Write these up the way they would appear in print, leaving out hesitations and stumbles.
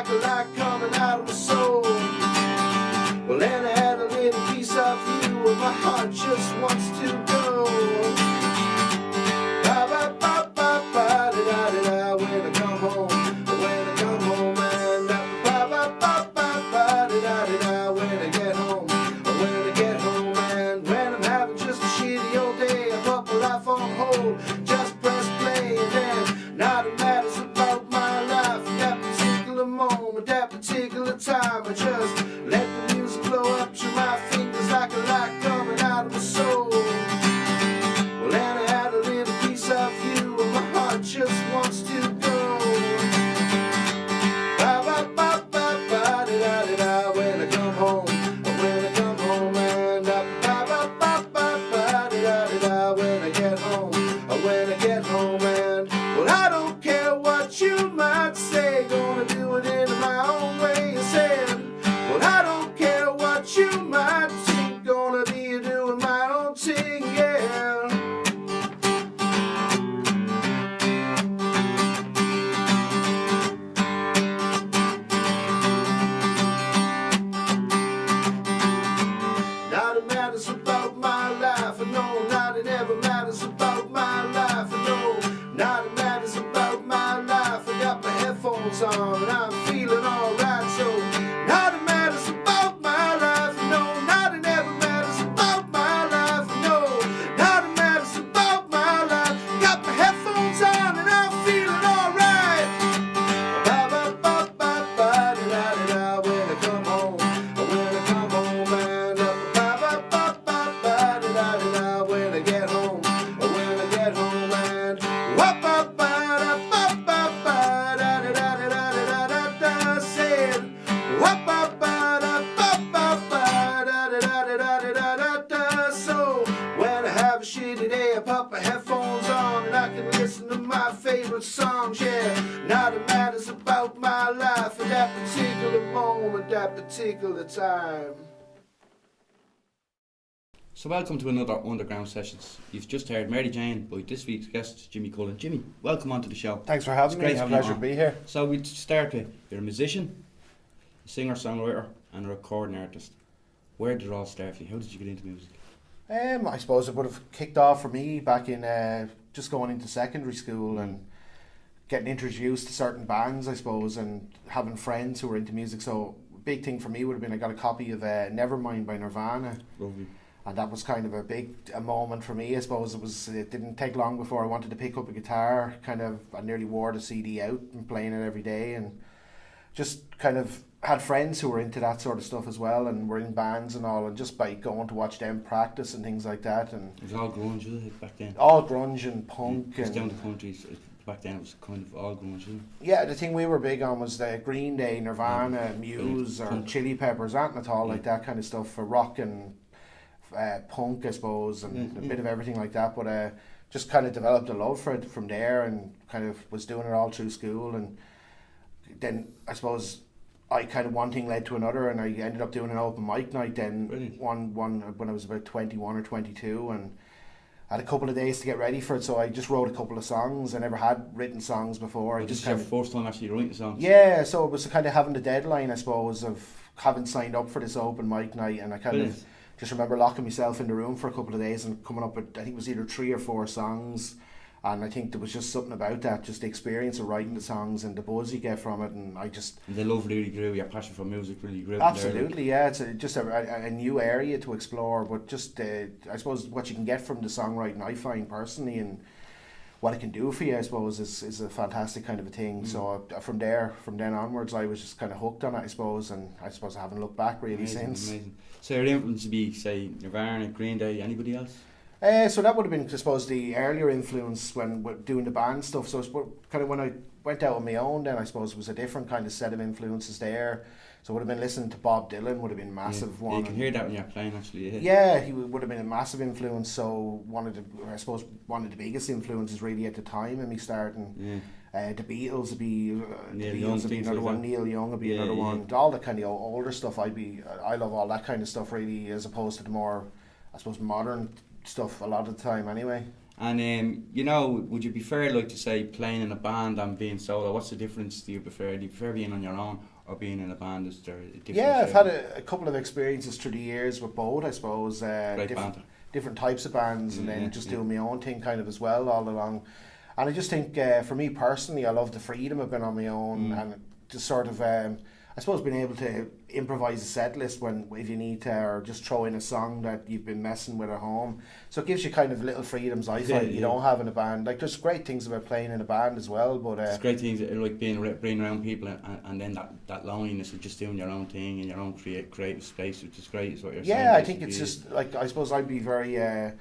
like a light coming out of my soul. Well, and I had a little piece of you, and my heart just wants to go. Ba ba ba ba ba da da da da. When I come home, when I come home, and ba ba ba ba ba da da da da. When I get home, when I get home, and when I'm having just a shitty old day, I put my life on hold, just press play, and then nothing matters about my life in that particular moment, that particular time. I just let the music flow up to my fingers like a light coming out of my soul. Well, and I had a little piece of you, and my heart just wants to go. Ba ba ba ba ba da da da da. When I come home, when I come home, and ba ba ba ba ba da da da da. When I get home, when I get home, and well, I don't care what you might say, gonna do it in my own way. I said, well, I don't care what you might think, gonna be doing my own thing, yeah. Nothing matters about my life, I know nothing ever matters about my life, I know nothing matters about my life. I got my headphones on and I'm feeling alright, so nothing matters about my life, no, nothing ever matters about my life, no, nothing matters about my life. Got my headphones on and I'm feeling alright. Ba ba ba ba ba da da da da. When I come home, when I come home, and ba ba ba ba ba da da da da. When I get home, when I get home, and whoop ba ba da ba ba ba da da da da da da da da. Said whoop ba ba da ba ba ba da da da da da da da da. So when I have a shitty day, I pop my headphones on and I can listen to my favorite songs. Yeah, nothing matters about my life at that particular moment, that particular time. So welcome to another Underground Sessions. You've just heard Mary Jane by this week's guest, Jimi Cullen. Jimmy, welcome onto the show. Thanks for having me. It's a having you pleasure on. to be here. So we'd start with, you're a musician, a singer, songwriter and a recording artist. Where did it all start for you? How did you get into music? I suppose it would have kicked off for me back in just going into secondary school and getting introduced to certain bands, I suppose, and having friends who were into music. So a big thing for me would have been I got a copy of Nevermind by Nirvana. Lovely. And that was kind of a moment for me, I suppose. It didn't take long before I wanted to pick up a guitar. I nearly wore the CD out and playing it every day, and just kind of had friends who were into that sort of stuff as well, and were in bands and all, and just by going to watch them practice and things like that. And it was all grunge, was it, back then? All grunge and punk. It was and down the country, back then it was kind of all grunge, wasn't it? Yeah, the thing we were big on was the Green Day, Nirvana, Muse, or punk. Chili Peppers, anything at all like that kind of stuff, for rock and punk, I suppose, and a bit of everything like that. But just kind of developed a love for it from there, and kind of was doing it all through school. And then I suppose I kind of one thing led to another, and I ended up doing an open mic night then. Brilliant. one when I was about 21 or 22, and had a couple of days to get ready for it. So I just wrote a couple of songs. I never had written songs before. This is your first time actually writing songs? Yeah, so it was kind of having the deadline, I suppose, of having signed up for this open mic night, and I kind Brilliant. of just remember locking myself in the room for a couple of days and coming up with, I think it was either 3 or 4 songs, and I think there was just something about that, just the experience of writing the songs and the buzz you get from it, and I just... And the love really grew, your passion for music really grew. Absolutely, yeah, it's just a new area to explore, but just, I suppose, what you can get from the songwriting, I find personally, and what it can do for you, I suppose, is a fantastic kind of a thing. So from then onwards, I was just kind of hooked on it, I suppose, and I suppose I haven't looked back really since. Amazing. So your influence would be, say, Nirvana, Green Day, anybody else? So that would have been, I suppose, the earlier influence when we're doing the band stuff. So kind of when I went out on my own, then I suppose it was a different kind of set of influences there. So I would have been listening to Bob Dylan, would have been a massive one. You can hear that when you're playing, actually. Yeah, he would have been a massive influence. So one of the biggest influences really at the time of me starting. The Beatles would be another one. Neil Young would be another one. All the kind of older stuff. I love all that kind of stuff really, as opposed to the more, I suppose, modern stuff a lot of the time anyway. And you know, would you prefer, like, to say, playing in a band and being solo? What's the difference? Do you prefer being on your own or being in a band? Is there a difference? Yeah, I've had a couple of experiences through the years with both, I suppose. Different types of bands, and then just doing my own thing kind of as well all along. And I just think, for me personally, I love the freedom of being on my own and just sort of, I suppose, being able to improvise a set list if you need to, or just throw in a song that you've been messing with at home. So it gives you kind of little freedoms, I find, you don't have in a band. Like, there's great things about playing in a band as well, but it's great things like being around people, and then that loneliness of just doing your own thing in your own creative space, which is great, is what you're saying. Yeah, I think it's just, like, I suppose I'd be very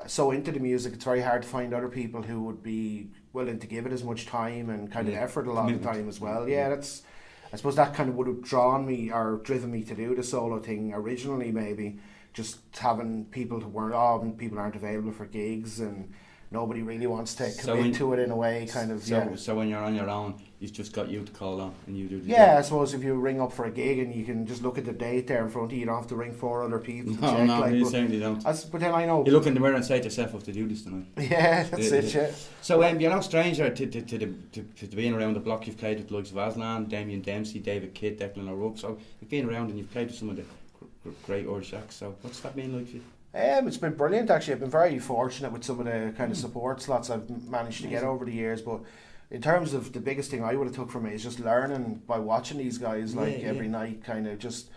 so into the music, it's very hard to find other people who would be willing to give it as much time and kind of effort a lot of the time as well. Yeah, I suppose that kind of would have drawn me or driven me to do the solo thing originally, maybe. Just having people people aren't available for gigs and nobody really wants to commit to it in a way, kind of. So when you're on your own, you've just got you to call on and you do the gig. I suppose if you ring up for a gig and you can just look at the date there in front of you, you don't have to ring 4 other people to check. No, you certainly don't. But then I know you look in the mirror and say to yourself, "I have to do this tonight." Yeah, that's it. Yeah. So you're no stranger to being around the block. You've played with the likes of Aslan, Damien Dempsey, David Kidd, Declan O'Rourke. So you've been around and you've played with some of the great Irish acts. So what's that been like for you? It's been brilliant, actually. I've been very fortunate with some of the kind of support slots I've managed to get over the years. But in terms of the biggest thing I would have took from it is just learning by watching these guys every night, kind of just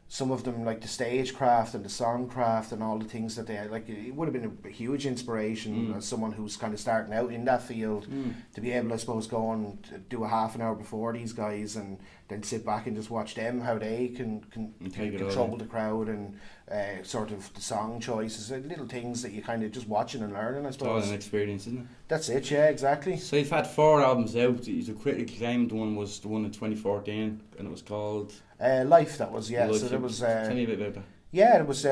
some of them, like the stagecraft and the songcraft and all the things that they had. Like, it would have been a huge inspiration as someone who's kind of starting out in that field to be able, I suppose, go and do a half an hour before these guys and then sit back and just watch them, how they can control the crowd and sort of the song choices, little things that you kind of just watching and learning, I suppose. It's all an experience, isn't it? That's it, yeah, exactly. So you've had 4 albums out. The critically acclaimed one was the one in 2014, and it was called Life. That was, yeah. Life. So there was. Tell me a bit about that. Yeah, it was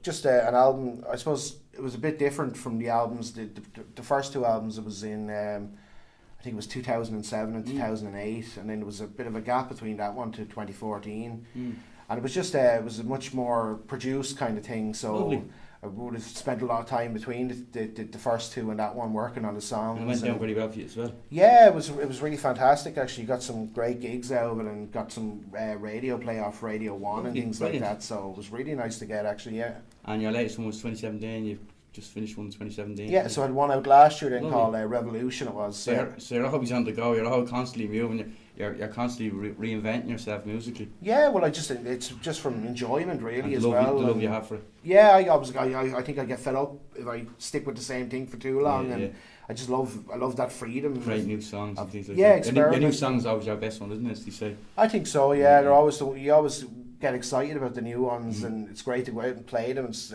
just an album. I suppose it was a bit different from the albums. The first 2 albums, it was in I think it was 2007 and 2008, and then there was a bit of a gap between that one to 2014, and it was just it was a much more produced kind of thing. So lovely. I would have spent a lot of time between the first 2 and that one working on the songs. And it went down very well for you as well. Yeah, it was really fantastic, actually. Got some great gigs out of it and got some radio play off Radio 1 and things like that, so it was really nice to get, actually, yeah. And your latest one was 2017, you've just finished one in 2017. Yeah, so I had one out last year then called Revolution, it was. So you're always on the go, you're all constantly moving, you're constantly reinventing yourself musically. Yeah, well, it's just from enjoyment really, as well. The love you have for it. Yeah, I think I get fed up if I stick with the same thing for too long, and I just love that freedom. Create new songs and things like that. Your new song's always your best one, isn't it, as they say? I think so, yeah. They're always you always get excited about the new ones, and it's great to go out and play them. It's,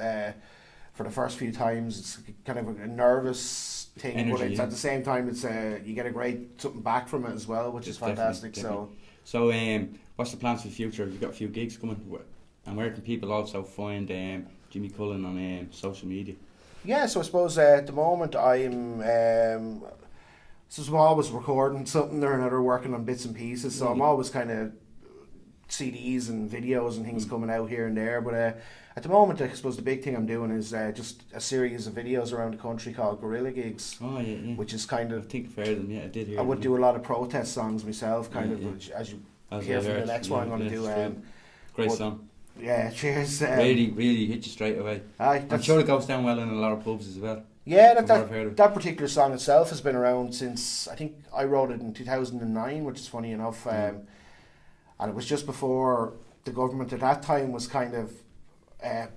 for the first few times, it's kind of a nervous thing, energy, but it's at the same time, it's you get a great something back from it as well, which is fantastic. Definitely. So what's the plans for the future? Have you got a few gigs coming, and where can people also find Jimi Cullen on social media? Yeah, so I suppose at the moment I'm always recording something or another, working on bits and pieces. So I'm always kind of CDs and videos and things coming out here and there, but at the moment, I suppose the big thing I'm doing is just a series of videos around the country called Guerrilla Gigs. Oh, yeah. Which is kind of... I think I've heard of them, yeah, I did hear. I would do a lot of protest songs myself, kind of, which, as you hear from the next one, I'm going to do... Great song. Yeah, cheers. Really hit you straight away. I'm sure it goes down well in a lot of pubs as well. Yeah, that particular song itself has been around since, I think I wrote it in 2009, which is funny enough. And it was just before the government at that time was kind of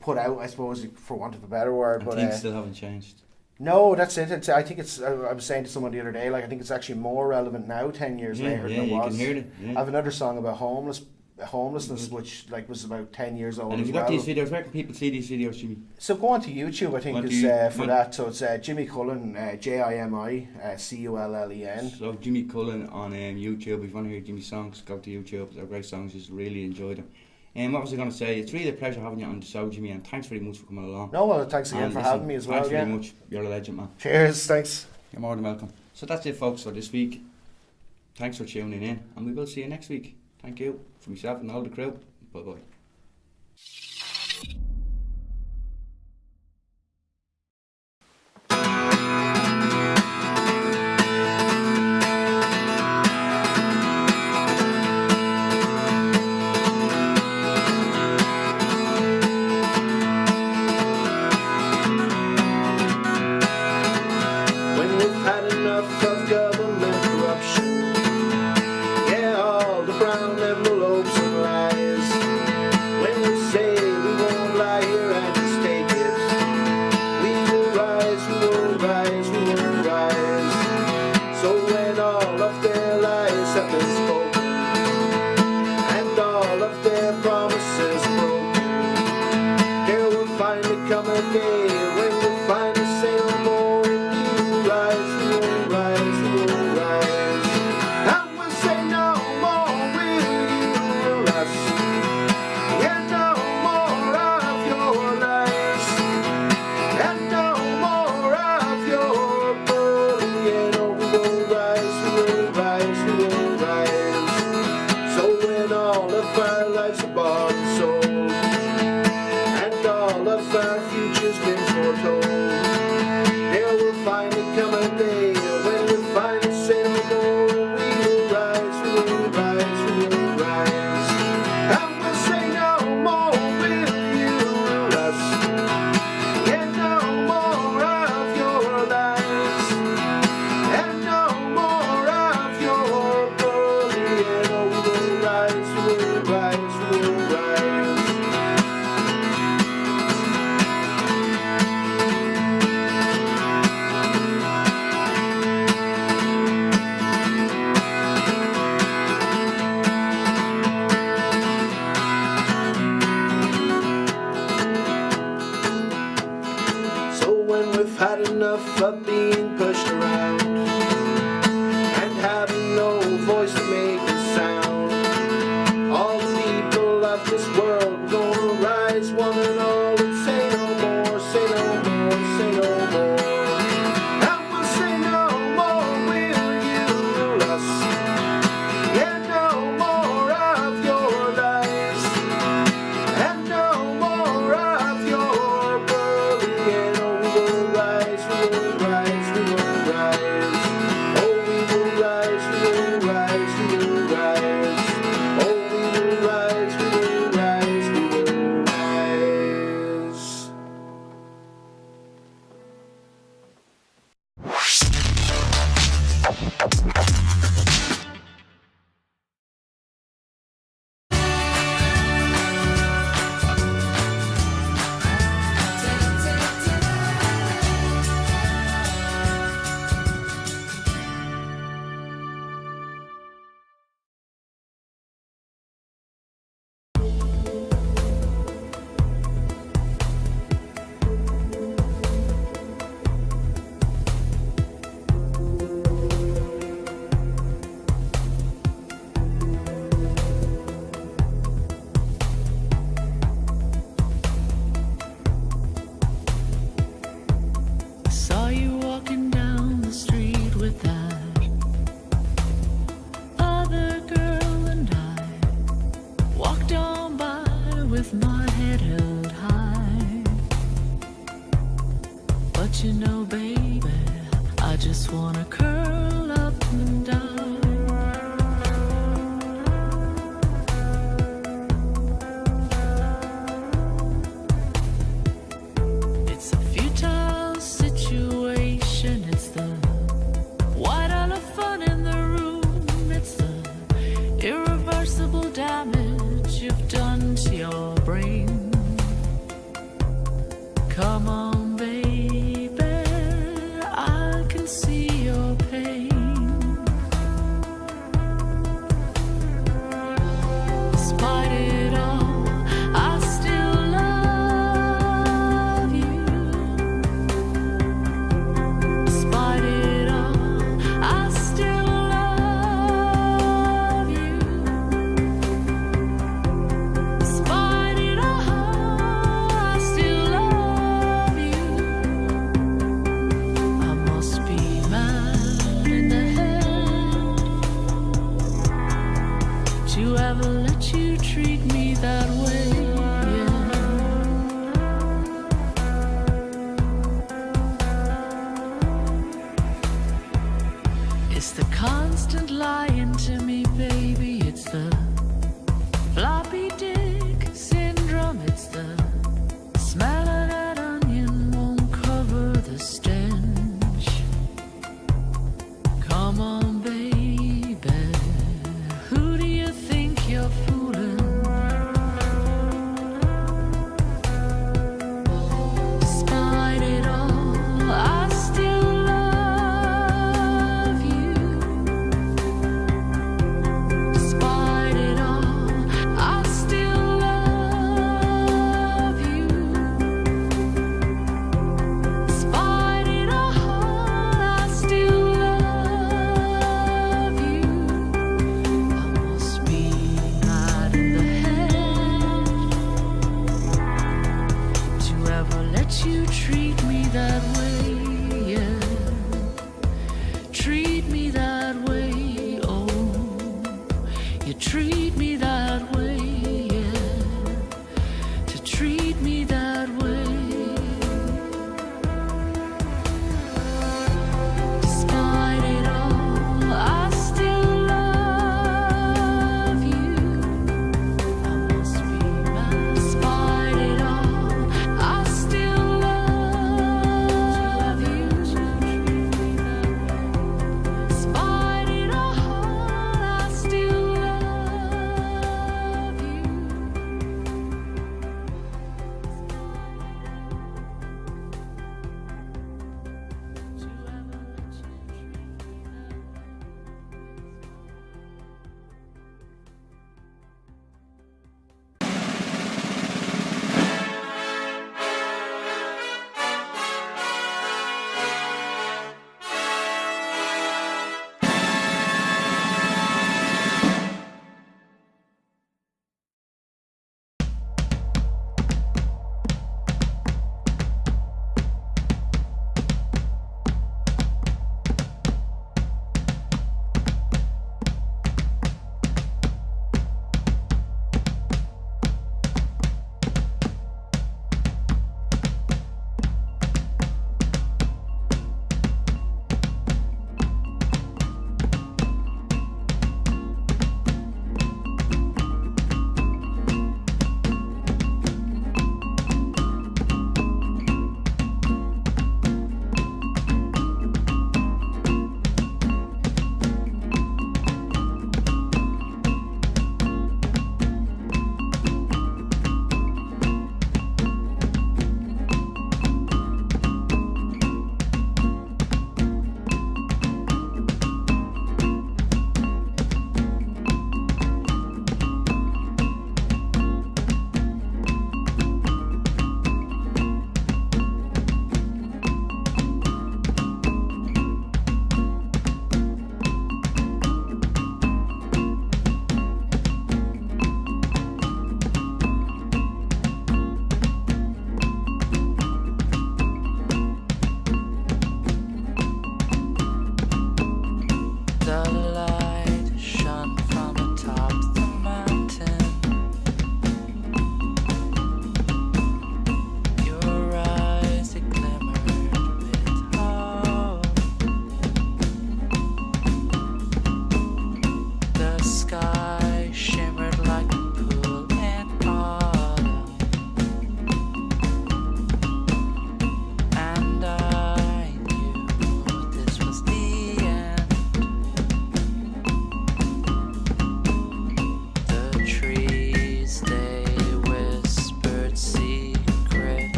put out, I suppose, for want of a better word. But things still haven't changed. No, that's it. I think it's. I was saying to someone the other day, like, I think it's actually more relevant now, 10 years later, than it was. Yeah, you can hear it. Yeah. I have another song about homelessness, which was about 10 years old. And have you got these videos? Where can people see these videos, Jimmy? So go on to YouTube, I think, for that. So it's Jimi Cullen, Jimi Cullen. So Jimi Cullen on YouTube. If you want to hear Jimmy's songs, go to YouTube. They're great songs. Just really enjoy them. And what was I going to say? It's really a pleasure having you on the show, Jimmy, and thanks very much for coming along. No, well, thanks again for having me as well. Thanks very much. You're a legend, man. Cheers, thanks. You're more than welcome. So that's it, folks, for this week. Thanks for tuning in, and we will see you next week. Thank you from myself and all the crew. Bye-bye. you ever let you treat me that way? Yeah. It's the constant lie